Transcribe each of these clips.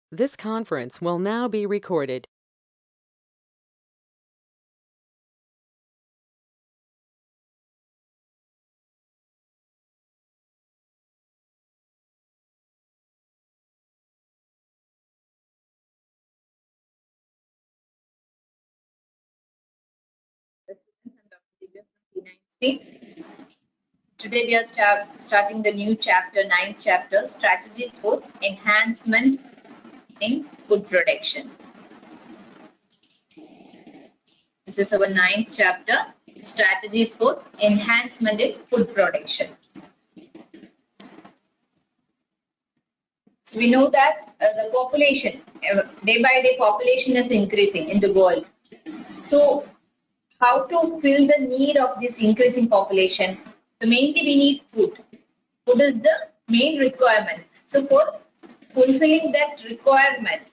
This conference will now be recorded. TeenEinstein. Today we are starting the new chapter, 9th chapter, strategies for enhancement in food production. This is our 9th chapter, strategies for enhancement in food production. So we know that the population, day by day population is increasing in the world. So how to fill the need of this increasing population? So mainly we need food. Food is the main requirement. So for fulfilling that requirement,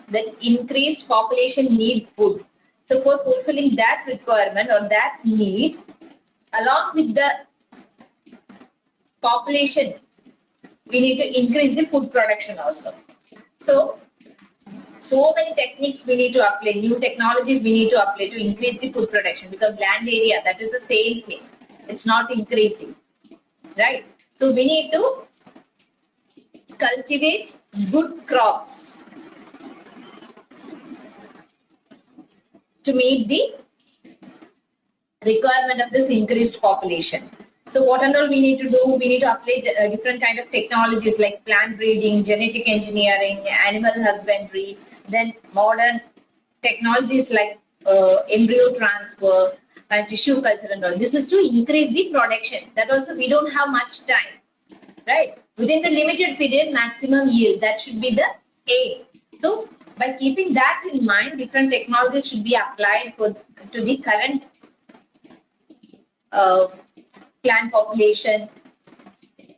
that increased population need food. So for fulfilling that requirement or that need, along with the population, we need to increase the food production also. So many techniques we need to apply, new technologies we need to apply to increase the food production, because land area, that is the same thing. It's not increasing, right? So we need to cultivate good crops to meet the requirement of this increased population. So what and all we need to do? We need to apply different kind of technologies like plant breeding, genetic engineering, animal husbandry, then modern technologies like embryo transfer and tissue culture and all. This is to increase the production. That also we don't have much time, right? Within the limited period, maximum yield. That should be the aim. So by keeping that in mind, different technologies should be applied to the current plant population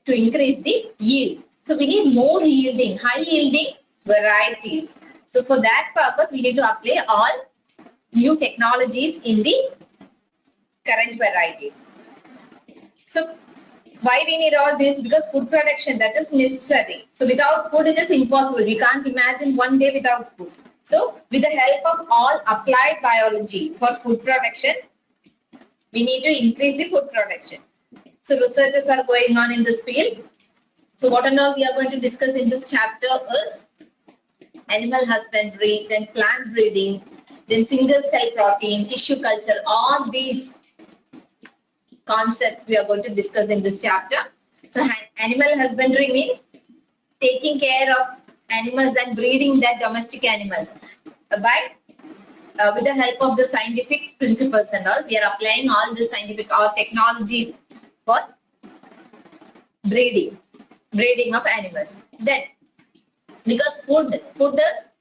to increase the yield. So we need more yielding, high yielding varieties. So for that purpose, we need to apply all new technologies in the current varieties. So why we need all this? Because food production, that is necessary. So without food, it is impossible. We can't imagine one day without food. So with the help of all applied biology for food production, we need to increase the food production. So researches are going on in this field. So what and all we are going to discuss in this chapter is animal husbandry, then plant breeding, then single cell protein, tissue culture. All these concepts we are going to discuss in this chapter. So animal husbandry means taking care of animals and breeding their domestic animals by with the help of the scientific principles and all. We are applying all the scientific or technologies for breeding of animals. Then because food is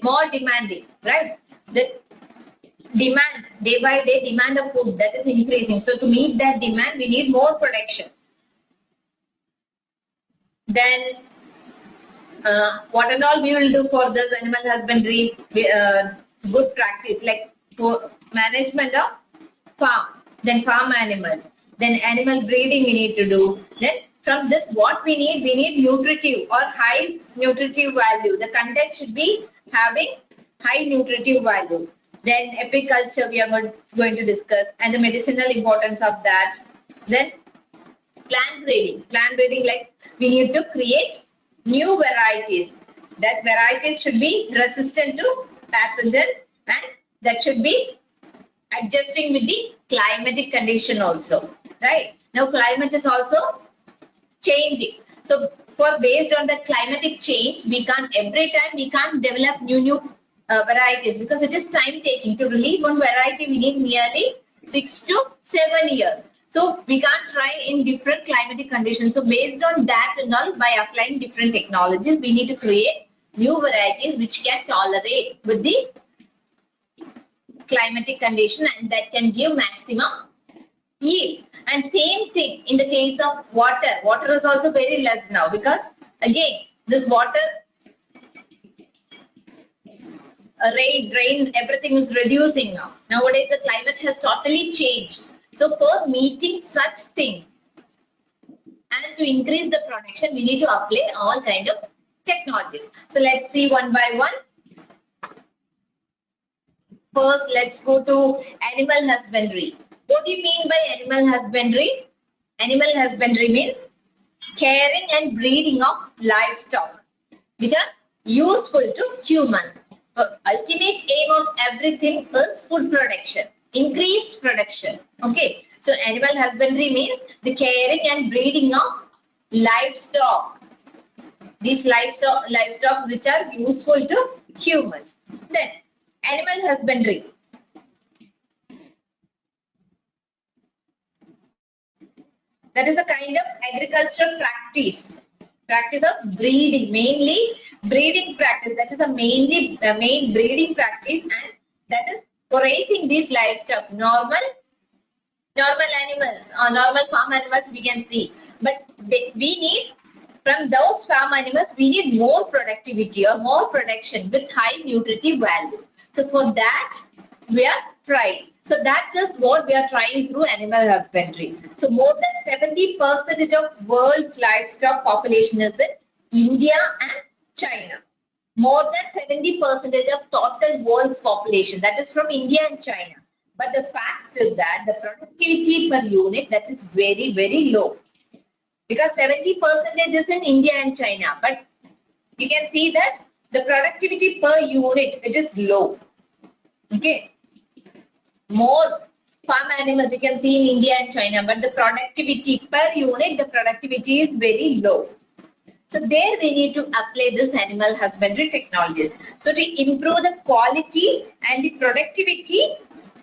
more demanding, right? The demand, day by day demand of food, that is increasing. So to meet that demand, we need more production. Then what and all we will do for this animal husbandry, good practice like for management of farm, then farm animals, then animal breeding we need to do. Then from this what we need nutritive or high nutritive value. The content should be having high nutritive value. Then apiculture we are going to discuss and the medicinal importance of that. Then plant breeding like we need to create new varieties. That varieties should be resistant to pathogens and that should be adjusting with the climatic condition also, right? Now climate is also changing. So for based on the climatic change, we can't every time we can't develop new varieties because it is time taking. To release one variety we need nearly 6 to 7 years. So we can't try in different climatic conditions. So based on that and all, by applying different technologies, we need to create new varieties which can tolerate with the climatic condition and that can give maximum yield. And same thing in the case of water. Water is also very less now because again this water, rain, everything is reducing now. Nowadays the climate has totally changed. So for meeting such things and to increase the production, we need to apply all kind of technologies. So let's see one by one. First, let's go to animal husbandry. What do you mean by animal husbandry? Animal husbandry means caring and breeding of livestock, which are useful to humans. The ultimate aim of everything is food production, increased production. Okay, so animal husbandry means the caring and breeding of livestock. These livestock which are useful to humans. Then animal husbandry. That is a kind of agricultural practice of breeding, mainly breeding practice. That is the main breeding practice, and that is for raising these livestock, normal animals or normal farm animals we can see. But we need, from those farm animals, we need more productivity or more production with high nutritive value. So for that, we are trying. So that is what we are trying through animal husbandry. So more than 70% of world's livestock population is in India and China. More than 70% of total world's population, that is from India and China. But the fact is that the productivity per unit, that is very, very low. Because 70% is in India and China. But you can see that the productivity per unit, it is low. Okay. More farm animals you can see in India and China, but the productivity per unit, the productivity is very low. So there we need to apply this animal husbandry technologies. So to improve the quality and the productivity,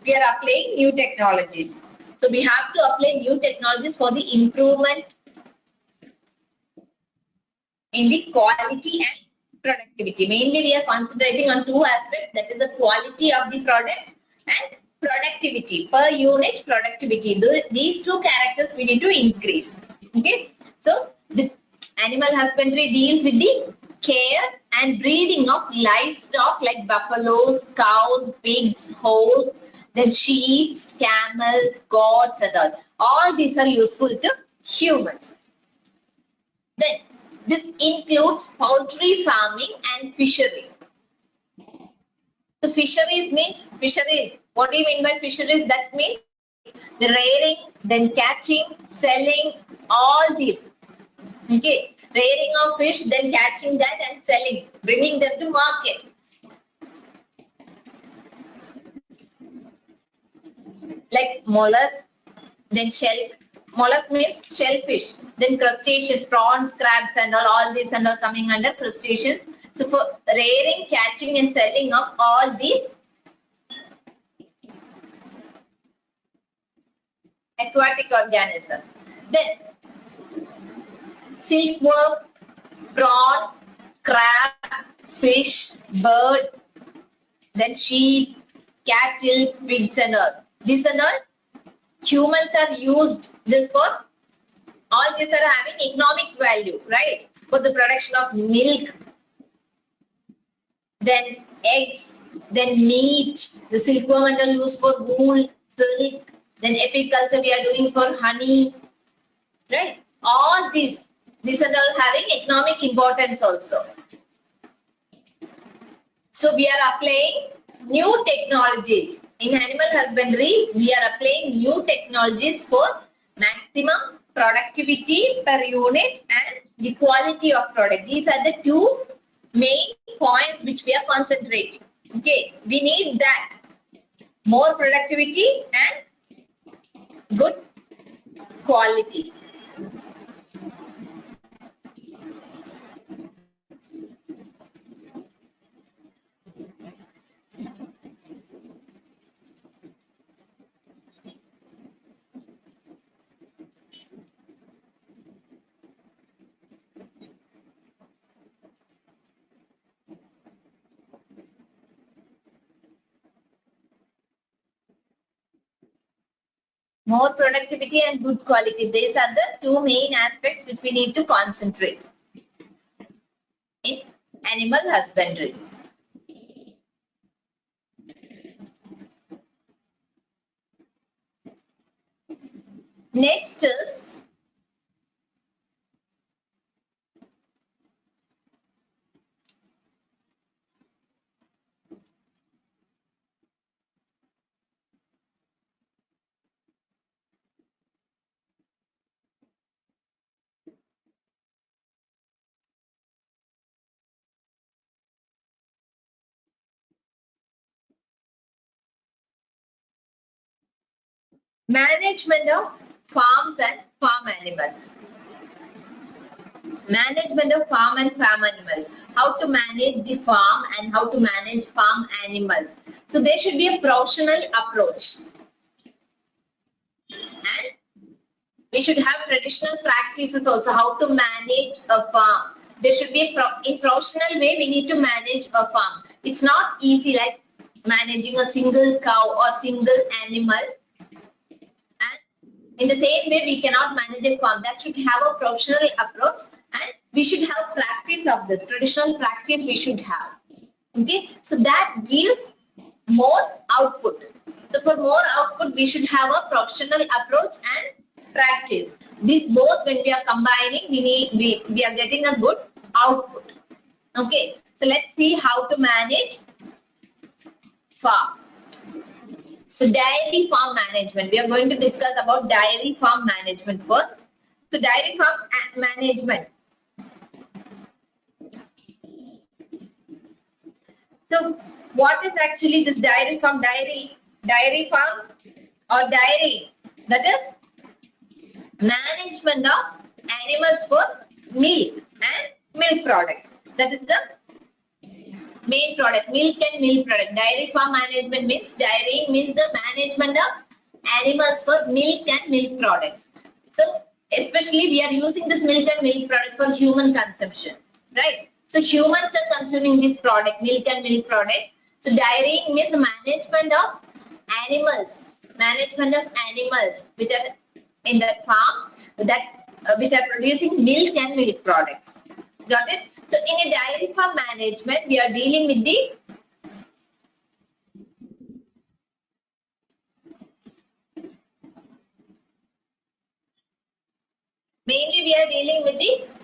we are applying new technologies. So we have to apply new technologies for the improvement in the quality and productivity. Mainly we are concentrating on two aspects, that is the quality of the product and productivity, per unit productivity. These two characters we need to increase. Okay, so the animal husbandry deals with the care and breeding of livestock like buffaloes, cows, pigs, horse, then sheep, camels, goats, and all. All these are useful to humans. Then this includes poultry farming and fisheries. So fisheries means fisheries. What do you mean by fisheries? That means the rearing, then catching, selling, all these. Okay, rearing of fish, then catching that and selling, bringing them to market. Like mollusk, then shell. Mollusk means shellfish. Then crustaceans, prawns, crabs, and all these and all coming under crustaceans. So for rearing, catching, and selling of all these aquatic organisms. Then silkworm, prawn, crab, fish, bird, then sheep, cattle, pigs, and all. These and all humans are used this for. All these are having economic value, right? For the production of milk, then eggs, then meat. The silkworm and all used for wool, silk. Then apiculture we are doing for honey, right? All these are all having economic importance also. So we are applying new technologies. In animal husbandry, we are applying new technologies for maximum productivity per unit and the quality of product. These are the two main points which we are concentrating. Okay, we need that. More productivity and good quality. More productivity and good quality. These are the two main aspects which we need to concentrate in animal husbandry. Next is Management of farms and farm animals. Management of farm and farm animals. How to manage the farm and how to manage farm animals. So there should be a professional approach. And we should have traditional practices also, how to manage a farm. There should be in professional way, we need to manage a farm. It's not easy like managing a single cow or single animal. And in the same way, we cannot manage a farm. That should have a professional approach, and we should have practice of this. Traditional practice we should have. Okay, so that gives more output. So for more output, we should have a professional approach and practice. These both, when we are combining, we are getting a good output. Okay, so let's see how to manage farm. So dairy farm management. We are going to discuss about dairy farm management first. So dairy farm management. So what is actually this dairy farm? Dairy farm or dairy, that is management of animals for milk and milk products. That is the main product, milk and milk product. Dairy farm management means dairying means the management of animals for milk and milk products. So especially we are using this milk and milk product for human consumption, right? So humans are consuming this product, milk and milk products. So dairying means the management of animals, which are in that farm that which are producing milk and milk products. Got it? So in a dairy farm management, we are dealing with the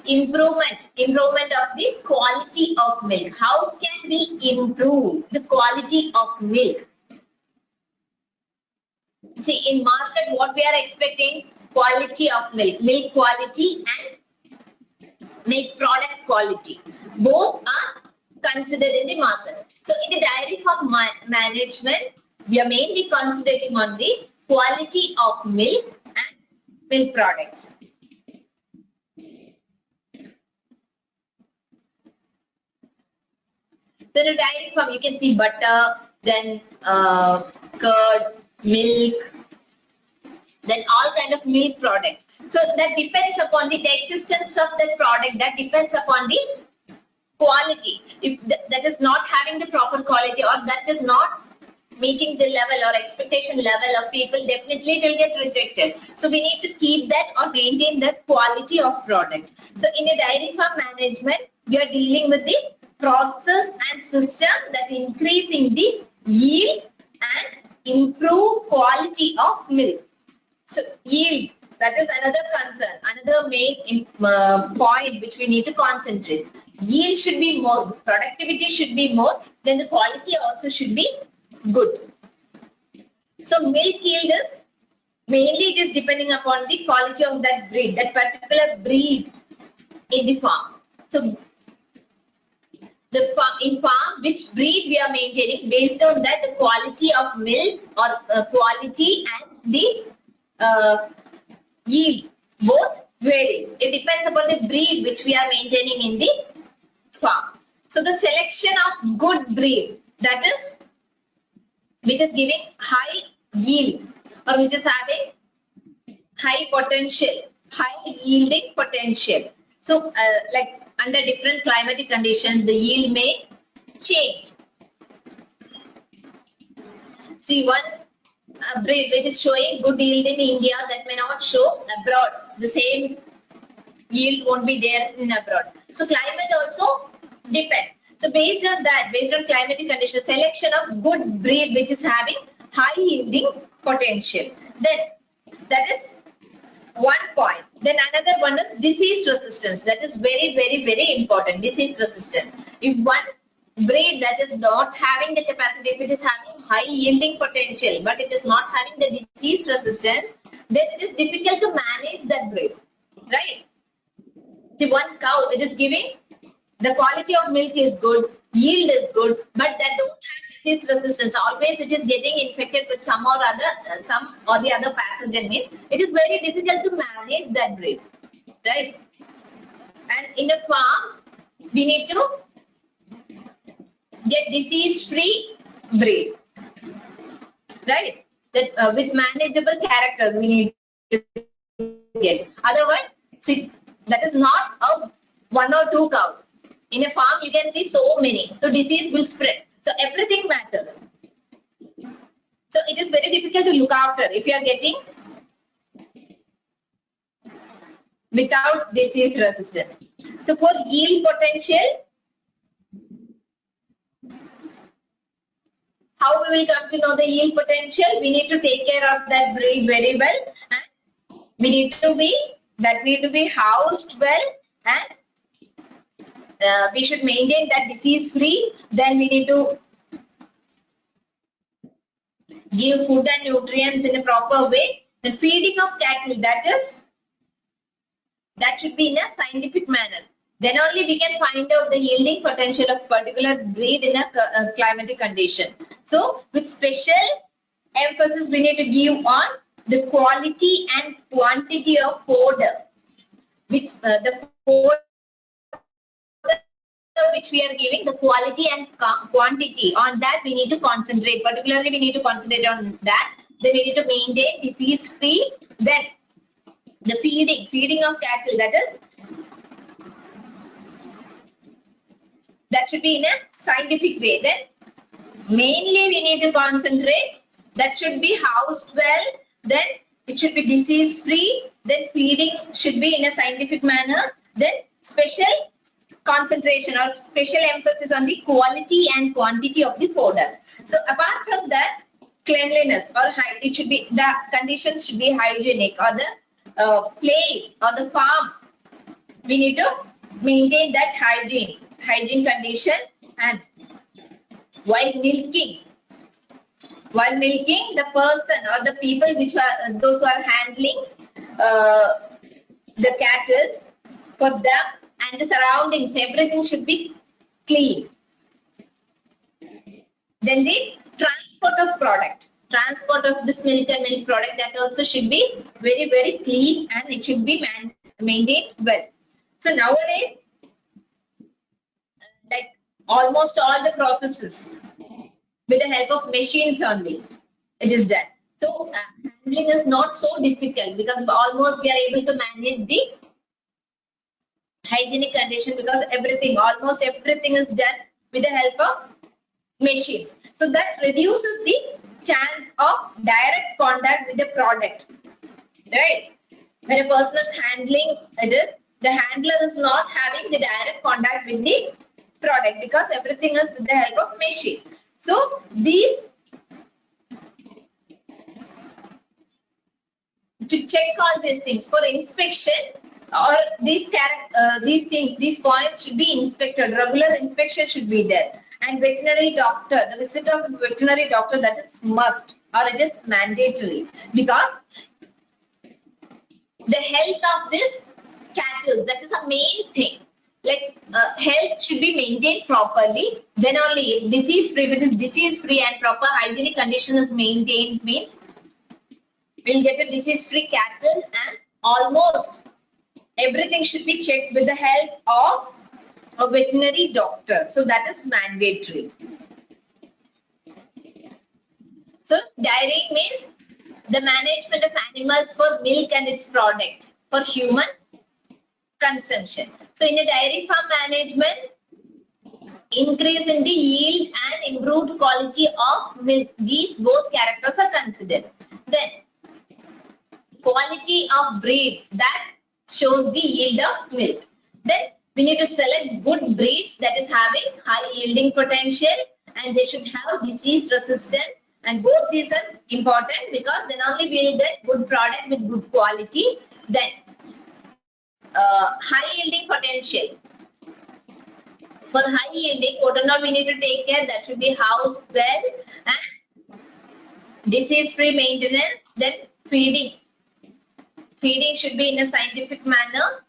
improvement of the quality of milk. How can we improve the quality of milk? See, in market, what we are expecting? Quality of milk quality and milk product quality. Both are considered in the market. So in the dairy farm management, we are mainly concentrating on the quality of milk and milk products. So in a dairy farm, you can see butter, then curd, milk, then all kind of milk products. So that depends upon the existence of that product. That depends upon the quality. If that is not having the proper quality or that is not meeting the level or expectation level of people, definitely it will get rejected. So we need to keep that or maintain that quality of product. So in a dairy farm management, we are dealing with the process and system that increasing the yield and improve quality of milk. So yield, that is another concern, another main point which we need to concentrate. Yield should be more, productivity should be more, then the quality also should be good. So milk yield is mainly it is depending upon the quality of that breed, that particular breed in the farm. So in farm, which breed we are maintaining, based on that the quality of milk or quality and the yield both varies. It depends upon the breed which we are maintaining in the farm. So the selection of good breed, that is which is giving high yield or which is having high potential, high yielding potential. So like under different climatic conditions, the yield may change. See, one breed which is showing good yield in India, that may not show abroad. The same yield won't be there in abroad. So climate also depends. So based on that, based on climatic conditions, selection of good breed which is having high yielding potential. Then that is one point. Then another one is disease resistance. That is very, very, very important. Disease resistance. If one breed that is not having the capacity, if it is having high yielding potential, but it is not having the disease resistance, then it is difficult to manage that breed, right? See, one cow, it is giving, the quality of milk is good, yield is good, but that don't have disease resistance. Always it is getting infected with some or the other pathogen means it is very difficult to manage that breed, right? And in a farm, we need to get disease-free breed, right? That with manageable characters we need to get. Otherwise, see, that is not a 1 or 2 cows. In a farm, you can see so many. So disease will spread. So everything matters. So it is very difficult to look after if you are getting without disease resistance. So for yield potential, how we will come to know the yield potential? We need to take care of that breed very well, and we need to be housed well, and we should maintain that disease free. Then we need to give food and nutrients in a proper way. The feeding of cattle, that should be in a scientific manner. Then only we can find out the yielding potential of particular breed in a climatic condition. So with special emphasis we need to give on the quality and quantity of fodder, which the fodder which we are giving, the quality and quantity, on that we need to concentrate. Particularly we need to concentrate on that. Then we need to maintain disease free. Then the feeding of cattle, that should be in a scientific way. Then mainly we need to concentrate, that should be housed well, then it should be disease free, then feeding should be in a scientific manner, then special concentration or special emphasis on the quality and quantity of the fodder. So apart from that, cleanliness or it should be, the conditions should be hygienic, or the place or the farm, we need to maintain that hygiene condition. And while milking, the person or the people which are those who are handling the cattle, for them and the surroundings, everything should be clean. Then the transport of this milk and milk product, that also should be very, very clean, and it should be maintained well. So nowadays, like almost all the processes with the help of machines only, it is done. So handling is not so difficult, because almost we are able to manage the hygienic condition, because almost everything is done with the help of machines. So that reduces the chance of direct contact with the product, right? When a person is handling the handler is not having the direct contact with the product, because everything is with the help of machine. So to check all these things for inspection, or these points should be inspected. Regular inspection should be there. And veterinary doctor, the visit of veterinary doctor, that is must, or it is mandatory, because the health of this cattle, that is a main thing. Like health should be maintained properly. Then only disease free. If it is disease free and proper hygienic condition is maintained, means we'll get a disease free cattle, and almost everything should be checked with the help of a veterinary doctor. So that is mandatory. So dairy means the management of animals for milk and its product for human consumption. So in a dairy farm management, increase in the yield and improved quality of milk, these both characters are considered. Then quality of breed, that shows the yield of milk. Then we need to select good breeds that is having high yielding potential, and they should have disease resistance, and both these are important, because then only we will get good product with good quality. Then high yielding potential. For high yielding, what and all we need to take care, that should be housed well, and disease free maintenance. Then feeding should be in a scientific manner.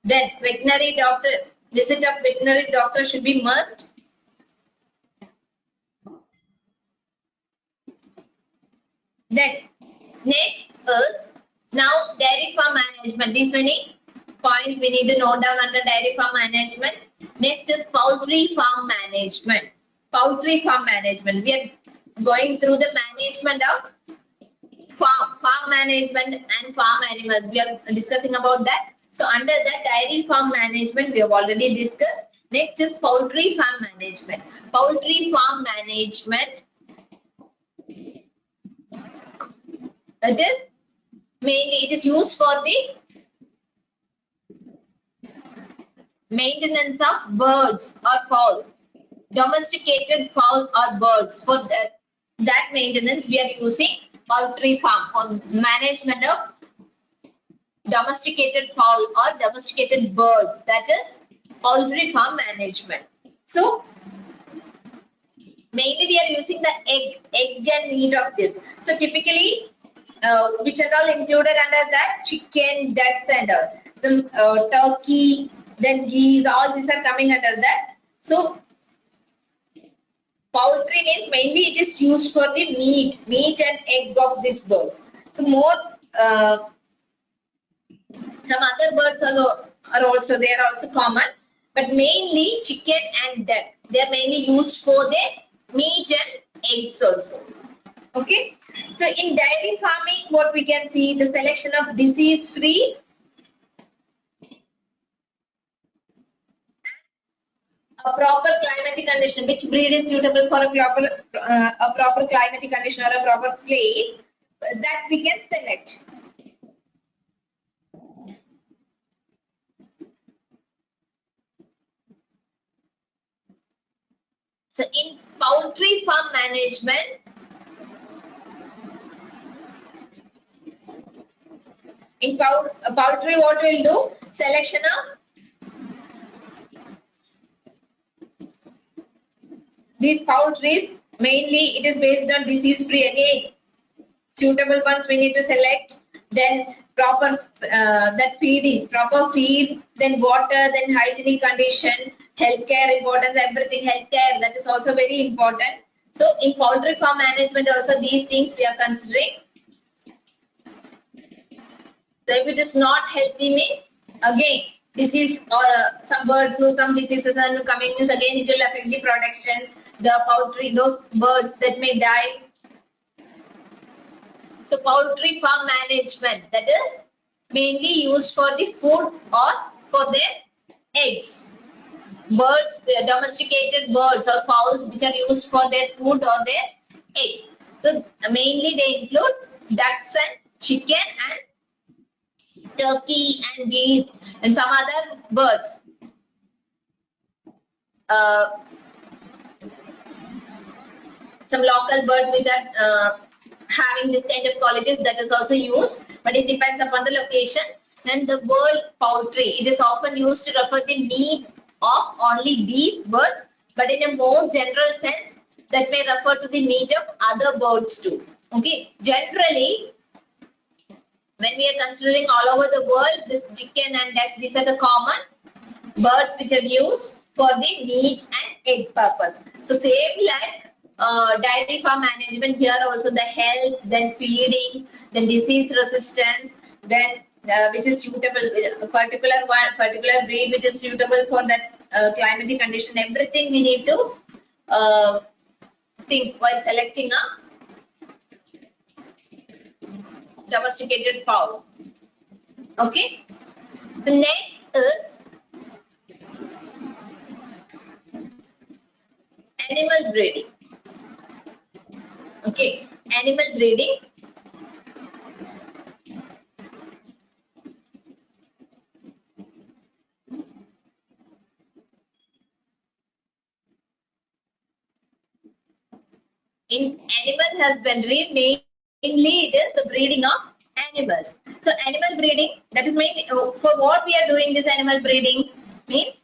Then veterinary doctor, visit of veterinary doctor should be must. Then next is now dairy farm management. These many points we need to note down under dairy farm management. Next is poultry farm management. Poultry farm management. We are going through the management of farm management and farm animals. We are discussing about that. So under that dairy farm management we have already discussed. Next is poultry farm management. Poultry farm management. It is used for the maintenance of birds or fowl, domesticated fowl or birds. For that maintenance we are using poultry farm on management of domesticated fowl or domesticated birds. That is poultry farm management. So mainly we are using the egg and meat of this. So typically which are all included under that? Chicken, ducks and all. Turkey, then geese, all these are coming under that. So poultry means mainly it is used for the meat and egg of these birds. So more some other birds are also they are also common, but mainly chicken and duck, they are mainly used for the meat and eggs also. Okay. So in dairy farming, what we can see, the selection of disease-free a proper climatic condition, which breed is suitable for a proper climatic condition or a proper place, that we can select. So in poultry farm management, in poultry, what we'll do? Selection of these poultries, mainly it is based on disease free. Again, suitable ones we need to select. Then proper that feeding, proper feed, then water, then hygienic condition, healthcare importance, everything healthcare, that is also very important. So in poultry farm management also these things we are considering. So if it is not healthy means again disease or some bird flu, some diseases are coming means again it will affect the production, the poultry, those birds that may die. So poultry farm management, that is mainly used for the food or for their eggs. Birds, domesticated birds or fowls which are used for their food or their eggs. So mainly they include ducks and chicken and turkey and geese and some other birds. Some local birds which are having this kind of qualities, that is also used, but it depends upon the location. And the word poultry, it is often used to refer the meat of only these birds, but in a more general sense that may refer to the meat of other birds too. Okay, generally when we are considering all over the world, this chicken and duck, these are the common birds which are used for the meat and egg purpose. So same like dairy farm management, here also the health, then feeding, then disease resistance, then which is suitable, particular breed which is suitable for that climatic condition, everything we need to think while selecting a domesticated fowl. Okay. So next is animal breeding. Okay, animal breeding. In animal husbandry, mainly it is the breeding of animals. So animal breeding, that is mainly for what we are doing this animal breeding means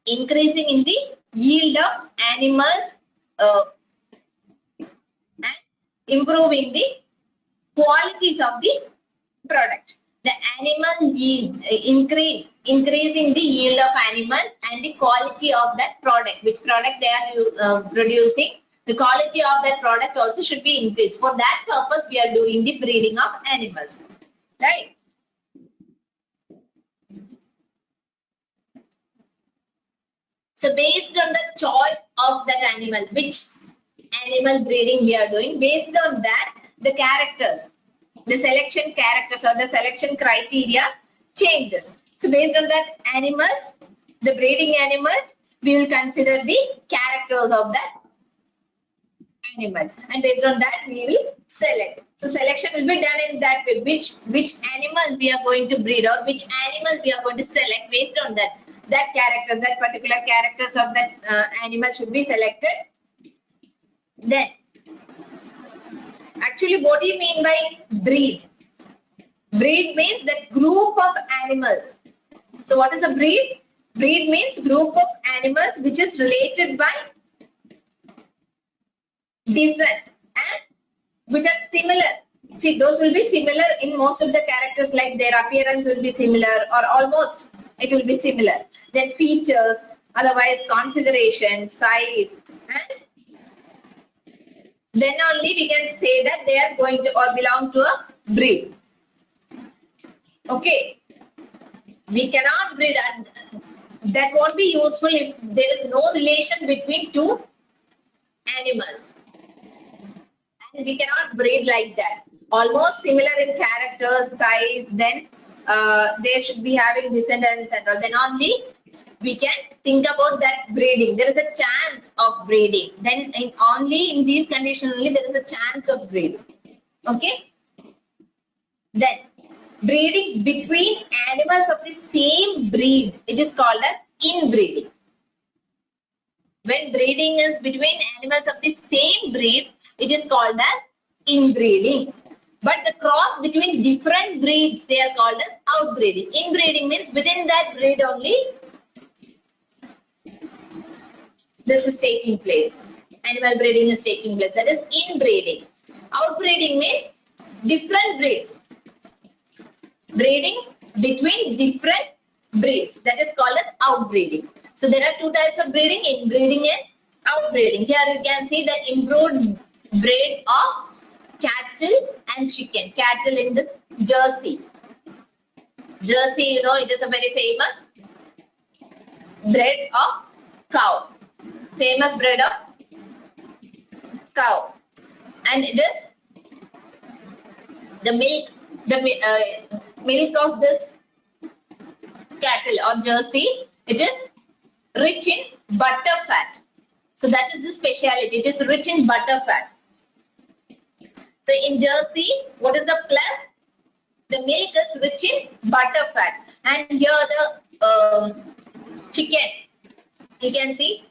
increasing in the yield of animals and improving the qualities of the product. The animal yield increasing the yield of animals and the quality of that product, which product they are producing. The quality of that product also should be increased. For that purpose, we are doing the breeding of animals, right? So based on the choice of that animal, which animal breeding we are doing, based on that, the characters, the selection characters or the selection criteria changes. So based on that animals, the breeding animals, we will consider the characters of that animal, and based on that we will select. So selection will be done in that way, which animal we are going to breed or which animal we are going to select. Based on that character, that particular characters of that animal should be selected. Then actually, what do you mean by breed? Breed means that group of animals. So what is a breed? Breed means group of animals which is related by descent and which are similar. See, those will be similar in most of the characters, like their appearance will be similar or almost it will be similar. Then features, otherwise configuration, size, and then only we can say that they are going to or belong to a breed. Okay. We cannot breed, and that won't be useful if there is no relation between two animals. And we cannot breed like that. Almost similar in character, size, then they should be having descendants and all. Then only we can think about that breeding. There is a chance of breeding. Then only in these conditions only there is a chance of breeding. Okay. Then breeding between animals of the same breed, it is called as inbreeding. When breeding is between animals of the same breed, it is called as inbreeding. But the cross between different breeds, they are called as outbreeding. Inbreeding means within that breed only this is taking place. Animal breeding is taking place. That is inbreeding. Outbreeding means different breeds. Breeding between different breeds, that is called as outbreeding. So there are two types of breeding, inbreeding and outbreeding. Here you can see the improved breed of cattle and chicken. Cattle in this Jersey. Jersey, you know, it is a very famous breed of cow. Famous breed of cow. And it is the milk of this cattle or Jersey, it is rich in butter fat. So that is the speciality. It is rich in butter fat. So in Jersey, what is the plus? The milk is rich in butter fat. And here the chicken, you can see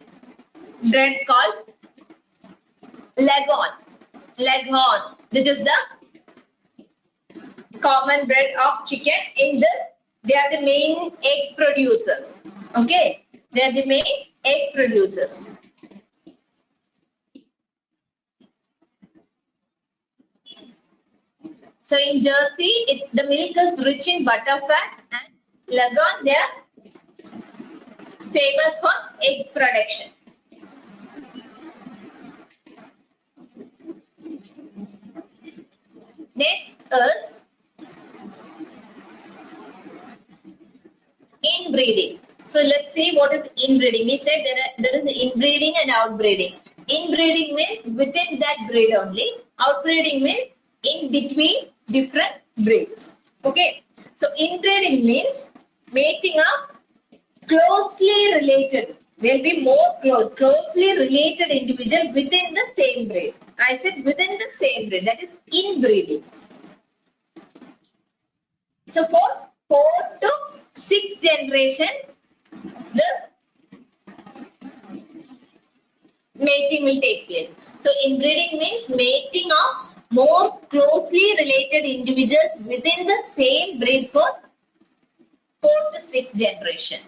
bread called Leghorn. Leghorn. This is the common breed of chicken. In this, they are the main egg producers. Okay, they are the main egg producers. So in Jersey, the milk is rich in butter fat, and Leghorn, they are famous for egg production. Next is inbreeding. So let's see what is inbreeding. We said there is inbreeding and outbreeding. Inbreeding means within that breed only. Outbreeding means in between different breeds. Okay. So inbreeding means mating up closely related. There will be more closely related individual within the same breed. I said within the same breed. That is inbreeding. So for 4 to 6 generations, this mating will take place. So inbreeding means mating of more closely related individuals within the same breed for 4 to 6 generations.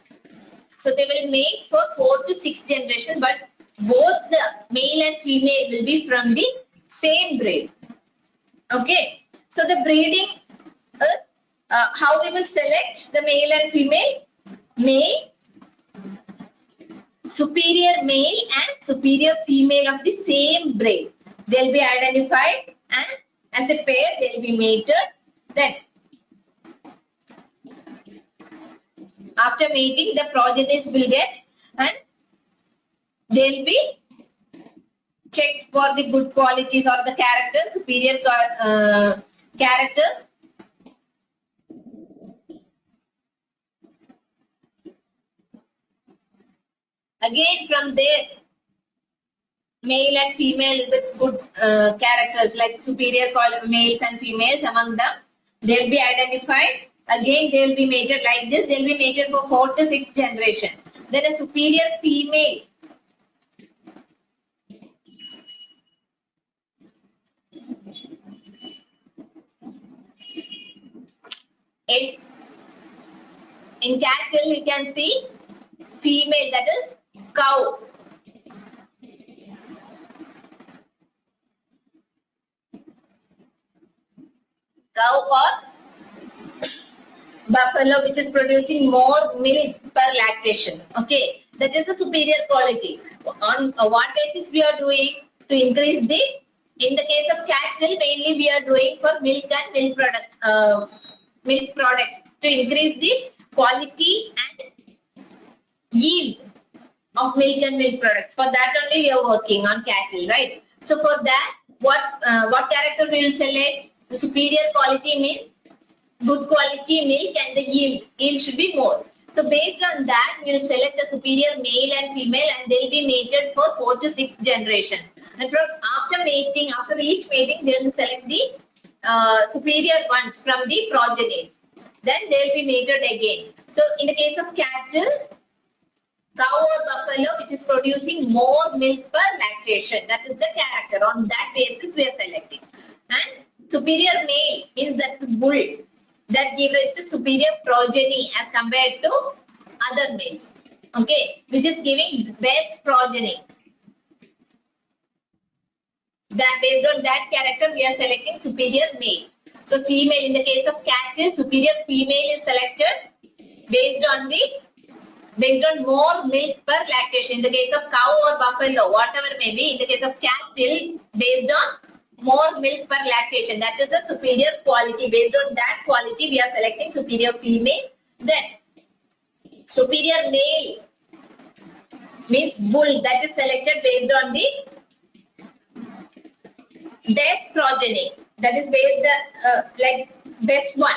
So they will mate for 4 to 6 generations, but both the male and female will be from the same breed. Okay. So the breeding is How we will select the male and female? Male, superior male and superior female of the same breed. They'll be identified and as a pair they'll be mated. Then after mating the progenies will get and they'll be checked for the good qualities or the characters, superior characters. Again from there, male and female with good characters like superior males and females among them, they'll be identified. Again, they'll be mated like this. They'll be mated for 4th to 6th generation. Then a superior female. In cattle, you can see female, that is cow. Cow or buffalo, which is producing more milk per lactation. Okay, that is the superior quality. On what basis we are doing to increase the? In the case of cattle, mainly we are doing for milk and milk products to increase the quality and yield of milk and milk products. For that only we are working on cattle, right? So for that, what character we will select? The superior quality means good quality milk and the yield should be more. So based on that, we will select the superior male and female and they will be mated for 4th to 6th generations. And from after mating, after each mating, they will select the superior ones from the progenies. Then they will be mated again. So in the case of cattle, cow or buffalo which is producing more milk per lactation, that is the character. On that basis we are selecting. And superior male means that is bull, that gives rise to superior progeny as compared to other males. Okay, which is giving best progeny. That based on that character we are selecting superior male. So female, in the case of cattle, superior female is selected based on more milk per lactation. In the case of cow or buffalo, whatever may be, in the case of cattle, based on more milk per lactation. That is a superior quality. Based on that quality, we are selecting superior female. Then superior male means bull, that is selected based on the best progeny. That is based like best one,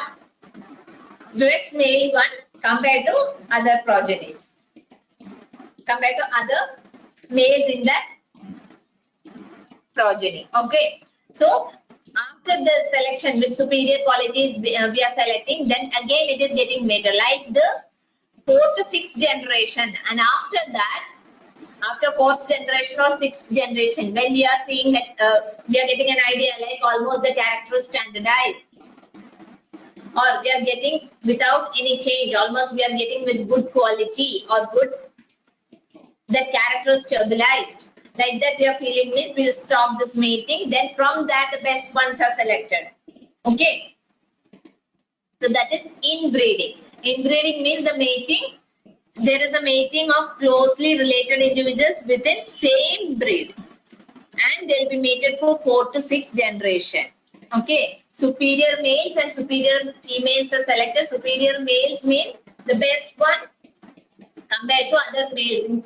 best male one compared to other progenies, compared to other males in that progeny. Okay, so after the selection with superior qualities we are selecting, then again it is getting mated like the 4th to 6th generation, and after that, after 4th generation or 6th generation, when we are seeing that we are getting an idea like almost the character is standardized, or we are getting without any change, almost we are getting with good quality or good, the character is stabilized. Like that we are feeling means we will stop this mating. Then from that the best ones are selected. Okay. So that is inbreeding. Inbreeding means the mating. There is a mating of closely related individuals within same breed. And they will be mated for 4th to 6th generation. Okay. Superior males and superior females are selected. Superior males means the best one compared to other males.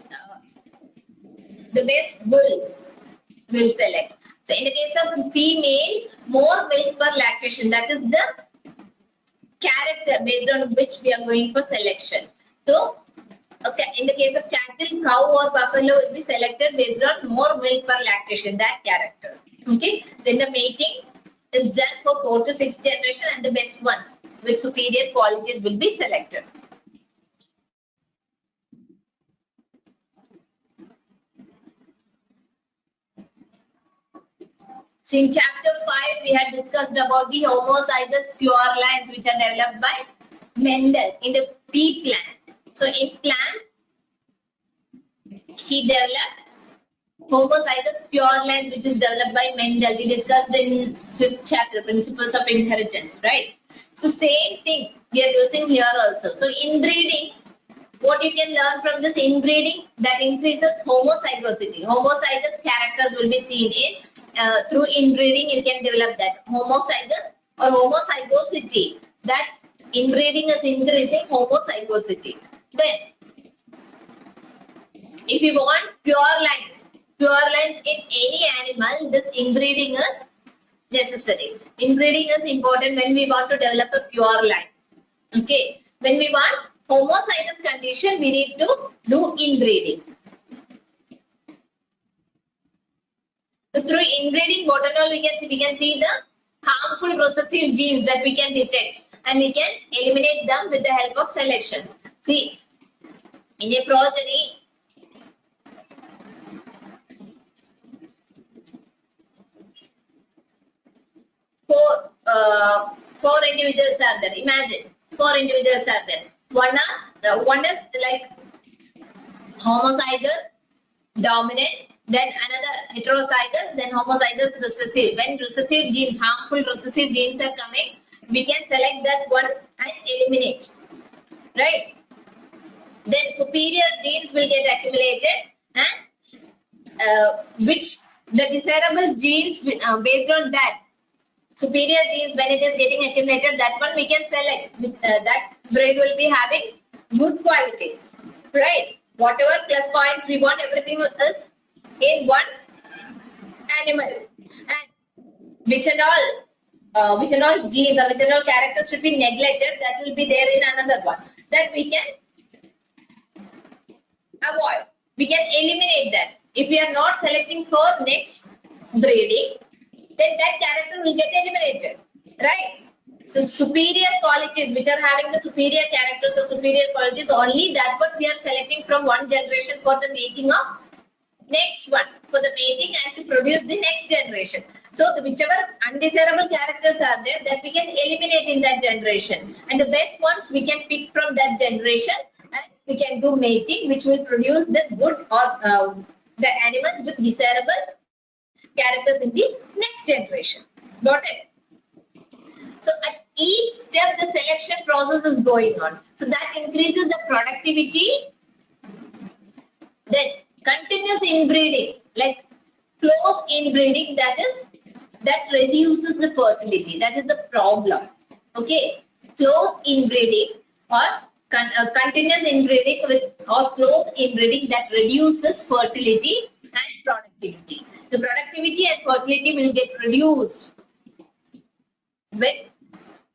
The best bull will select. So in the case of female, more milk per lactation. That is the character based on which we are going for selection. So okay, in the case of cattle, cow or buffalo will be selected based on more milk per lactation, that character. Okay, then the mating is done for 4th to 6th generation and the best ones with superior qualities will be selected. So in chapter 5, we had discussed about the homozygous pure lines which are developed by Mendel in the pea plant. So in plants, he developed homozygous pure lines, which is developed by Mendel. We discussed in 5th chapter, Principles of Inheritance, right? So same thing we are using here also. So inbreeding, what you can learn from this inbreeding, that increases homozygosity. Homozygous characters will be seen in through inbreeding. You can develop that homozygous or homozygosity. That inbreeding is increasing homozygosity. Then, if you want pure lines in any animal, this inbreeding is necessary. Inbreeding is important when we want to develop a pure line. Okay, when we want homozygous condition, we need to do inbreeding. So through inbreeding, what and all we can see the harmful recessive genes that we can detect, and we can eliminate them with the help of selections. See, in a progeny, four individuals are there. Imagine 4 individuals are there. One is like homozygous, dominant, then another heterozygous, then homozygous recessive. When recessive genes, harmful recessive genes are coming, we can select that one and eliminate, right? Then superior genes will get accumulated, and which the desirable genes based on that superior genes, when it is getting accumulated, that one we can select. That breed will be having good qualities, right? Whatever plus points we want, everything is in one animal, and which and all genes or which and all characters should be neglected, that will be there in another one, that we can avoid. We can eliminate that. If we are not selecting for next breeding, then that character will get eliminated, right? So superior qualities, which are having the superior characters or superior qualities, only that what we are selecting from one generation for the making of next one, for the mating and to produce the next generation. So whichever undesirable characters are there, that we can eliminate in that generation, and the best ones we can pick from that generation, and we can do mating, which will produce the good or the animals with desirable characters in the next generation. Got it? So at each step the selection process is going on. So that increases the productivity. Then continuous inbreeding, like close inbreeding, that reduces the fertility. That is the problem. Okay, close inbreeding or continuous inbreeding or close inbreeding, that reduces fertility and productivity. The productivity and fertility will get reduced when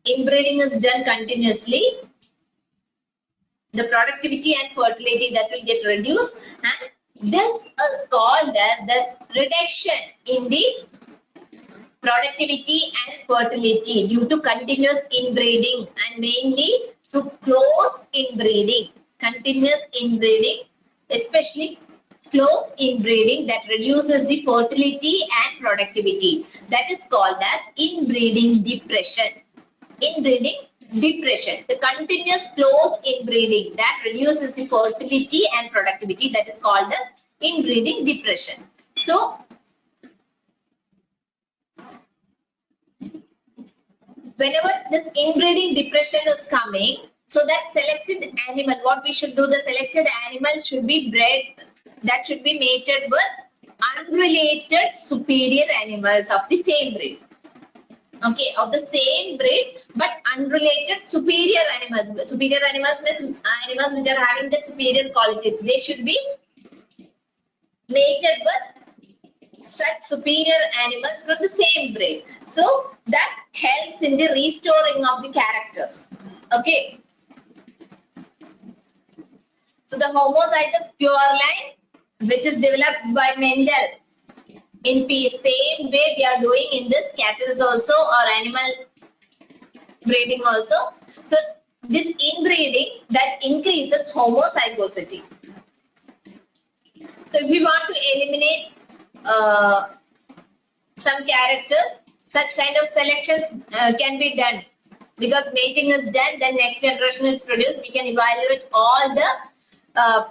inbreeding is done continuously. The productivity and fertility, that will get reduced, and this is called as the reduction in the productivity and fertility due to continuous inbreeding, and mainly through close inbreeding. Continuous inbreeding, especially close inbreeding, that reduces the fertility and productivity. That is called as inbreeding depression. Inbreeding depression. The continuous close inbreeding, that reduces the fertility and productivity, that is called as inbreeding depression. So whenever this inbreeding depression is coming, so that selected animal, what we should do, the selected animal should be bred, that should be mated with unrelated superior animals of the same breed. Okay, of the same breed but unrelated superior animals. Superior animals means animals which are having the superior qualities. They should be mated with such superior animals from the same breed. So that helps in the restoring of the characters. Okay. So the homozygous pure line, which is developed by Mendel in peace, same way we are doing in this cattle also or animal breeding also. So this inbreeding, that increases homozygosity. So if we want to eliminate some characters, such kind of selections can be done, because mating is done, then next generation is produced. We can evaluate all the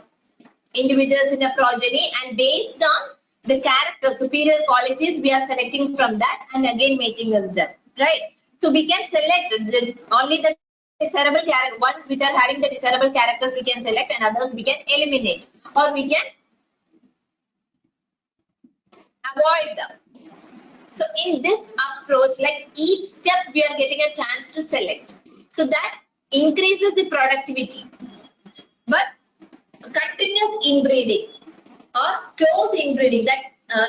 individuals in a progeny, and based on The character, superior qualities, we are selecting from that, and again mating is done, right? So we can select this, only the desirable character, ones which are having the desirable characters we can select, and others we can eliminate, or we can avoid them. So in this approach, like each step we are getting a chance to select. So that increases the productivity. But continuous inbreeding or close inbreeding, that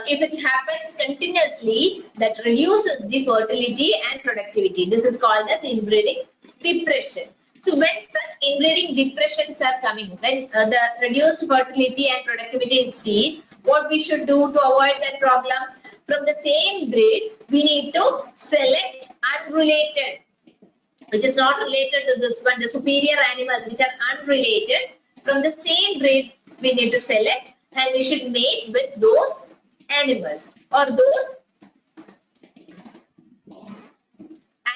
if it happens continuously, that reduces the fertility and productivity. This is called as inbreeding depression. So when such inbreeding depressions are coming, when the reduced fertility and productivity is seen, what we should do to avoid that problem? From the same breed, we need to select unrelated, which is not related to this one, the superior animals which are unrelated. From the same breed, we need to select, and we should mate with those animals or those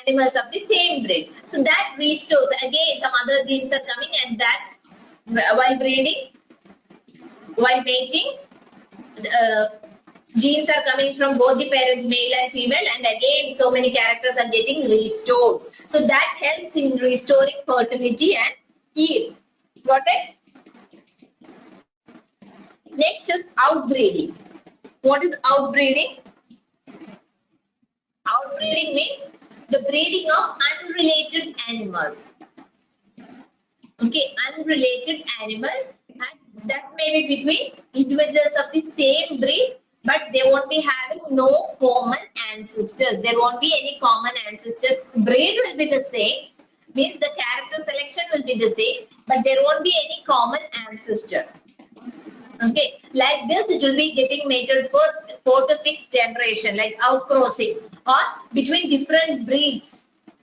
animals of the same breed. So that restores, again some other genes are coming, and that while breeding, while mating, genes are coming from both the parents, male and female, and again so many characters are getting restored. So that helps in restoring fertility and yield. Got it? Next is outbreeding. What is outbreeding? Outbreeding means the breeding of unrelated animals. Okay, unrelated animals, and that may be between individuals of the same breed, but they won't be having no common ancestors. There won't be any common ancestors. Breed will be the same, means the character selection will be the same, but there won't be any common ancestor. Okay, like this, it will be getting mated for 4 to 6 generation, like outcrossing, or between different breeds,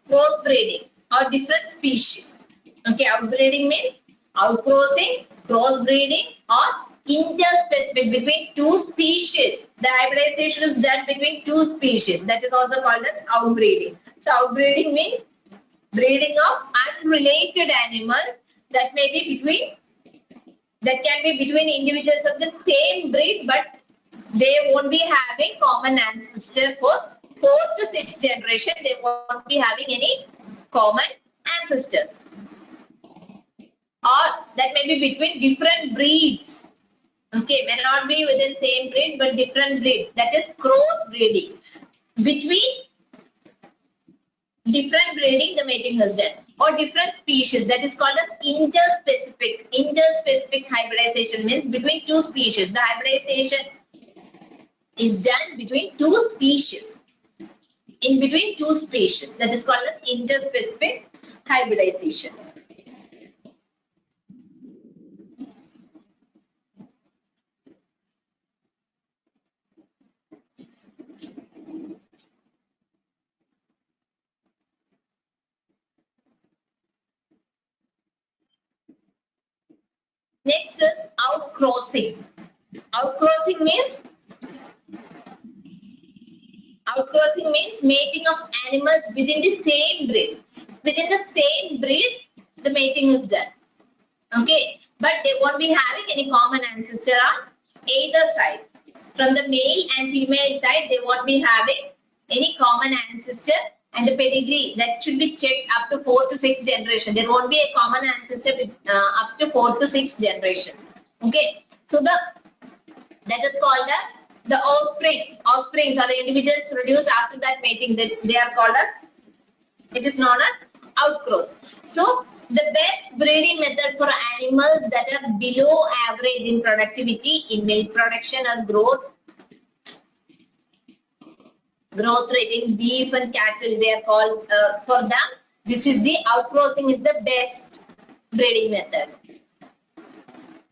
crossbreeding, or different species. Okay, outbreeding means outcrossing, crossbreeding, or interspecific between two species. The hybridization is done between two species. That is also called as outbreeding. So outbreeding means breeding of unrelated animals that may be between, that can be between individuals of the same breed, but they won't be having common ancestor for 4 to 6 generation. They won't be having any common ancestors. Or that may be between different breeds. Okay, may not be within same breed, but different breed. That is cross breeding. Between different breeding, the mating is done. Or different species, that is called as interspecific. Interspecific hybridization means between two species. The hybridization is done between two species. In between two species, that is called as interspecific hybridization. Next is outcrossing. Outcrossing means mating of animals within the same breed. Within the same breed, the mating is done. Okay, but they won't be having any common ancestor on either side. From the male and female side, they won't be having any common ancestor, and the pedigree that should be checked up to 4 to 6 generations. There won't be a common ancestor with, up to 4 to 6 generations. Okay, so that is called as the offsprings are the individuals produced after that mating. They are called as, it is known as outcross. So the best breeding method for animals that are below average in productivity, in milk production or growth rate in beef and cattle, they are called, for them, this is the outcrossing is the best breeding method,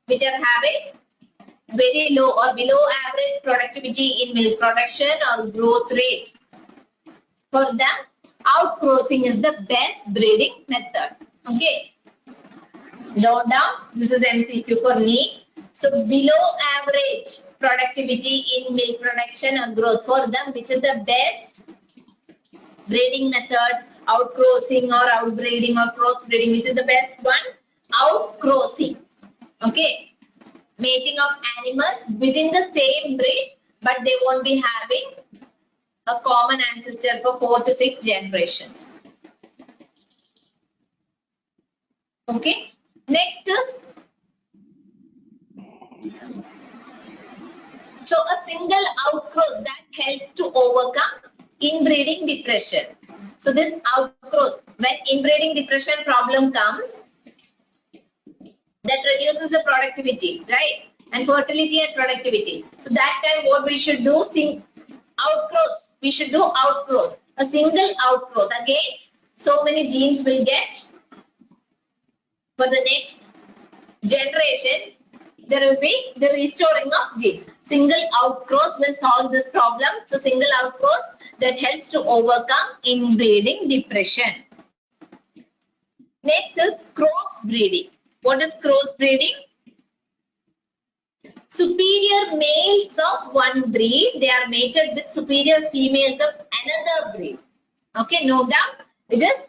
which are having very low or below average productivity in milk production or growth rate. For them, outcrossing is the best breeding method. Okay. Note down, this is MCQ for neet. So below average productivity in milk production or growth, for them, which is the best breeding method? Outcrossing or outbreeding or crossbreeding, which is the best one? Outcrossing. Okay. Mating of animals within the same breed, but they won't be having a common ancestor for 4 to 6 generations. Okay. Next is, so a single outgrowth that helps to overcome inbreeding depression. So this outgrowth, when inbreeding depression problem comes, that reduces the productivity, right? And fertility and productivity. So that time what we should do, outgrowths. We should do outgrowths. A single outgrowth. Again, so many genes will get for the next generation. There will be the restoring of genes. Single outgrowth will solve this problem. So single outgrowth that helps to overcome inbreeding depression. Next is crossbreeding. What is crossbreeding? Superior males of one breed, they are mated with superior females of another breed. Okay, no doubt. It is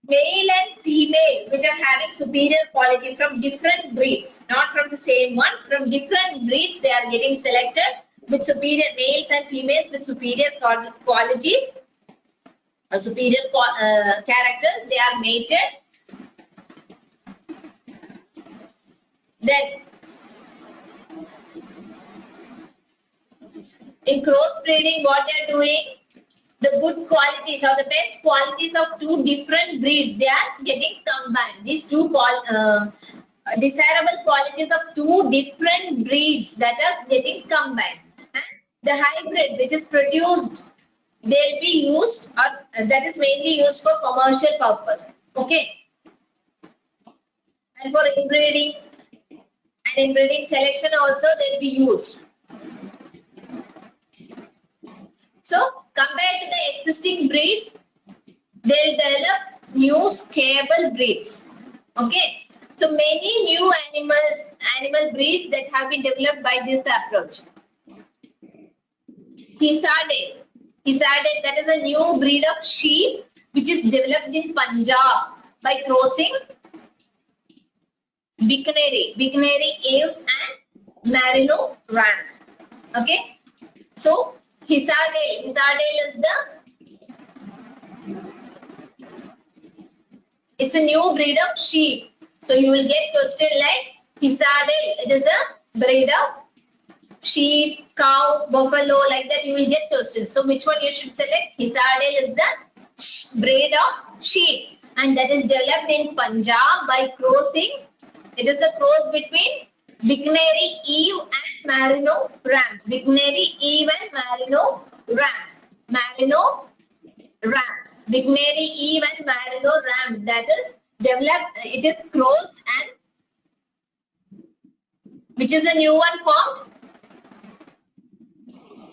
male and female which are having superior quality from different breeds, not from the same one. From different breeds, they are getting selected with superior males and females with superior qualities, superior characters. They are mated. Then, in crossbreeding, what they are doing, the good qualities or the best qualities of two different breeds, they are getting combined. These two desirable qualities of two different breeds that are getting combined. And the hybrid which is produced, they'll be used, or that is mainly used for commercial purpose. Okay. And for inbreeding and inbreeding selection also they'll be used. So, compared to the existing breeds, they'll develop new stable breeds. Okay. So, many new animal breeds that have been developed by this approach. Hisardale. Hisardale, that is a new breed of sheep which is developed in Punjab by crossing Bicanary ewes and Merino rams. Okay. So, Hisardale is it's a new breed of sheep. So you will get question like Hisardale, it is a breed of sheep, cow, buffalo, like that you will get questions. So which one you should select? Hisardale is the breed of sheep and that is developed in Punjab by crossing. It is a cross between Bicanary ewe and Merino rams. Bicanary ewe and Merino rams. Merino rams. Bicanary ewe and Merino rams. That is developed. It is crossed and which is the new one formed?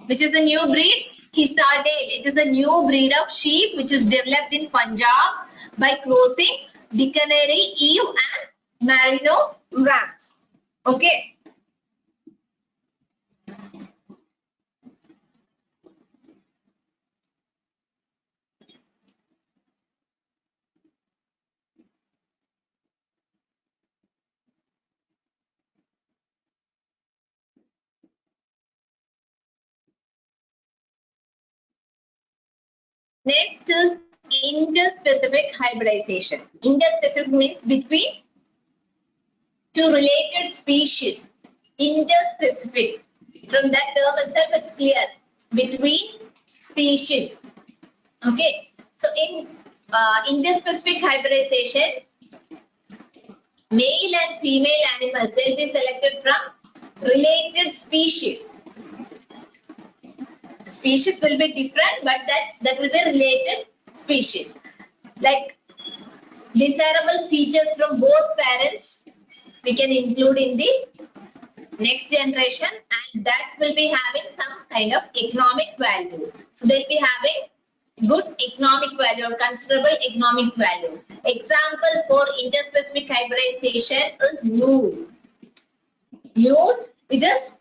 Which is the new breed? Hisardale. It is a new breed of sheep which is developed in Punjab by crossing Bicanary ewe and Merino rams. Okay. Next is interspecific hybridization. Interspecific means between two related species. Interspecific. From that term itself, it's clear. Between species. Okay. So in interspecific hybridization, male and female animals, they'll be selected from related species. Species will be different, but that will be related species. Like desirable features from both parents, we can include in the next generation, and that will be having some kind of economic value. So they'll be having good economic value or considerable economic value. Example for interspecific hybridization is neet. Neet, it is